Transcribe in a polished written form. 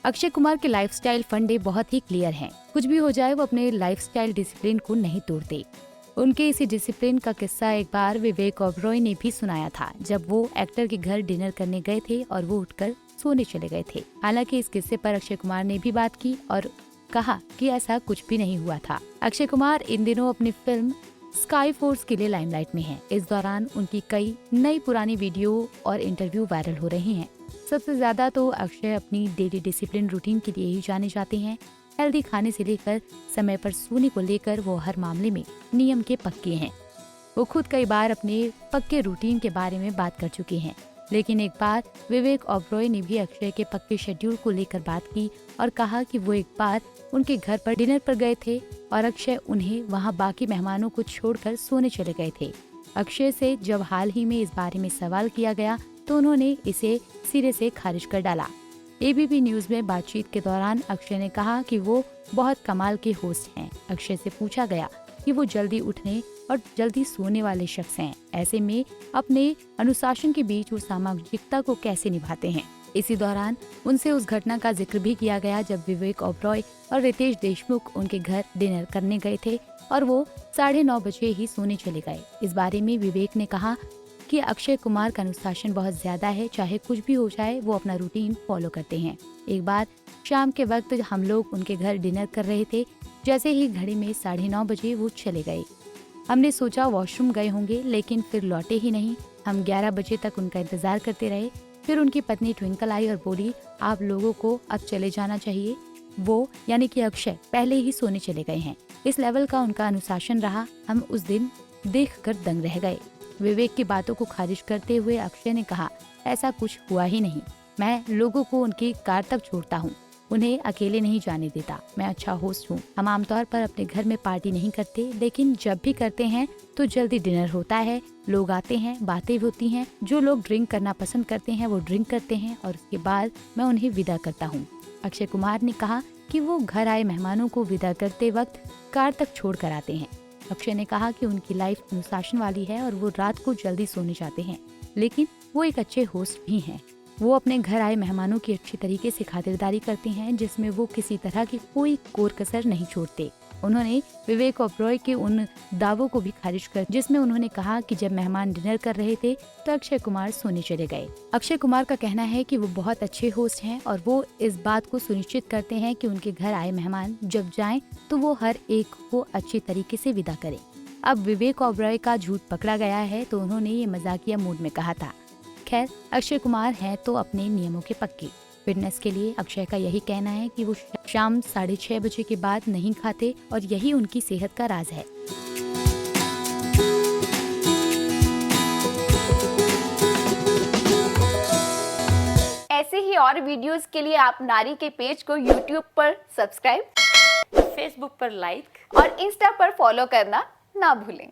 अक्षय कुमार के लाइफस्टाइल फंडे बहुत ही क्लियर हैं। कुछ भी हो जाए वो अपने लाइफस्टाइल डिसिप्लिन को नहीं तोड़ते। उनके इसी डिसिप्लिन का किस्सा एक बार विवेक ओबरॉय ने भी सुनाया था, जब वो एक्टर के घर डिनर करने गए थे और वो उठकर सोने चले गए थे। हालांकि इस किस्से पर अक्षय कुमार ने भी बात की और कहा कि ऐसा कुछ भी नहीं हुआ था। अक्षय कुमार इन दिनों अपनी फिल्म स्काई फोर्स के लिए लाइमलाइट में हैं। इस दौरान उनकी कई नई पुरानी वीडियो और इंटरव्यू वायरल हो रहे हैं। सबसे ज्यादा तो अक्षय अपनी डेली डिसिप्लिन रूटीन के लिए ही जाने जाते हैं। हेल्दी खाने से लेकर समय पर सोने को लेकर वो हर मामले में नियम के पक्के हैं। वो खुद कई बार अपने पक्के रूटीन के बारे में बात कर चुके हैं, लेकिन एक बार विवेक ओबरॉय ने भी अक्षय के पक्के शेड्यूल को लेकर बात की और कहा कि वो एक बार उनके घर पर डिनर पर गए थे और अक्षय उन्हें वहां बाकी मेहमानों को छोड़कर सोने चले गए थे। अक्षय से जब हाल ही में इस बारे में सवाल किया गया तो उन्होंने इसे सिरे से खारिज कर डाला। एबीपी न्यूज में बातचीत के दौरान अक्षय ने कहा कि वो बहुत कमाल के होस्ट हैं। अक्षय से पूछा गया कि वो जल्दी उठने और जल्दी सोने वाले शख्स हैं, ऐसे में अपने अनुशासन के बीच वो सामाजिकता को कैसे निभाते हैं। इसी दौरान उनसे उस घटना का जिक्र भी किया गया जब विवेक ओबरॉय और रितेश देशमुख उनके घर डिनर करने गए थे और वो 9:30 बजे ही सोने चले गए। इस बारे में विवेक ने कहा कि अक्षय कुमार का अनुशासन बहुत ज्यादा है, चाहे कुछ भी हो जाए वो अपना रूटीन फॉलो करते हैं। एक बार शाम के वक्त हम लोग उनके घर डिनर कर रहे थे, जैसे ही घड़ी में 9:30 बजे वो चले गए। हमने सोचा वॉशरूम गए होंगे, लेकिन फिर लौटे ही नहीं। हम 11 बजे तक उनका इंतजार करते रहे। फिर उनकी पत्नी ट्विंकल आई और बोली, आप लोगों को अब चले जाना चाहिए। वो यानी कि अक्षय पहले ही सोने चले गए हैं। इस लेवल का उनका अनुशासन रहा, हम उस दिन देखकर दंग रह गए। विवेक की बातों को खारिज करते हुए अक्षय ने कहा, ऐसा कुछ हुआ ही नहीं। मैं लोगों को उनकी कार तक छोड़ता हूँ, उन्हें अकेले नहीं जाने देता। मैं अच्छा होस्ट हूँ। हम आमतौर पर अपने घर में पार्टी नहीं करते, लेकिन जब भी करते हैं तो जल्दी डिनर होता है, लोग आते हैं, बातें होती हैं। जो लोग ड्रिंक करना पसंद करते हैं वो ड्रिंक करते हैं और उसके बाद मैं उन्हें विदा करता हूँ। अक्षय कुमार ने कहा कि वो घर आए मेहमानों को विदा करते वक्त कार तक छोड़ कर आते हैं। अक्षय ने कहा कि उनकी लाइफ अनुशासन वाली है और वो रात को जल्दी सोने जाते हैं, लेकिन वो एक अच्छे होस्ट भी हैं। वो अपने घर आए मेहमानों की अच्छी तरीके से खातिरदारी करते हैं, जिसमें वो किसी तरह की कोई कोर कसर नहीं छोड़ते। उन्होंने विवेक ओबरॉय के उन दावों को भी खारिज कर, जिसमें उन्होंने कहा कि जब मेहमान डिनर कर रहे थे तो अक्षय कुमार सोने चले गए। अक्षय कुमार का कहना है कि वो बहुत अच्छे होस्ट हैं और वो इस बात को सुनिश्चित करते हैं कि उनके घर आए मेहमान जब जाएं तो वो हर एक को अच्छी तरीके से विदा करें। अब विवेक ओबरॉय का झूठ पकड़ा गया है तो उन्होंने ये मजाकिया मूड में कहा था। खैर, अक्षय कुमार हैं तो अपने नियमों के पक्के। फिटनेस के लिए अक्षय का यही कहना है कि वो शाम 6:30 बजे के बाद नहीं खाते और यही उनकी सेहत का राज है। ऐसे ही और वीडियोस के लिए आप नारी के पेज को YouTube पर सब्सक्राइब, फेसबुक पर लाइक और इंस्टा पर फॉलो करना ना भूलें।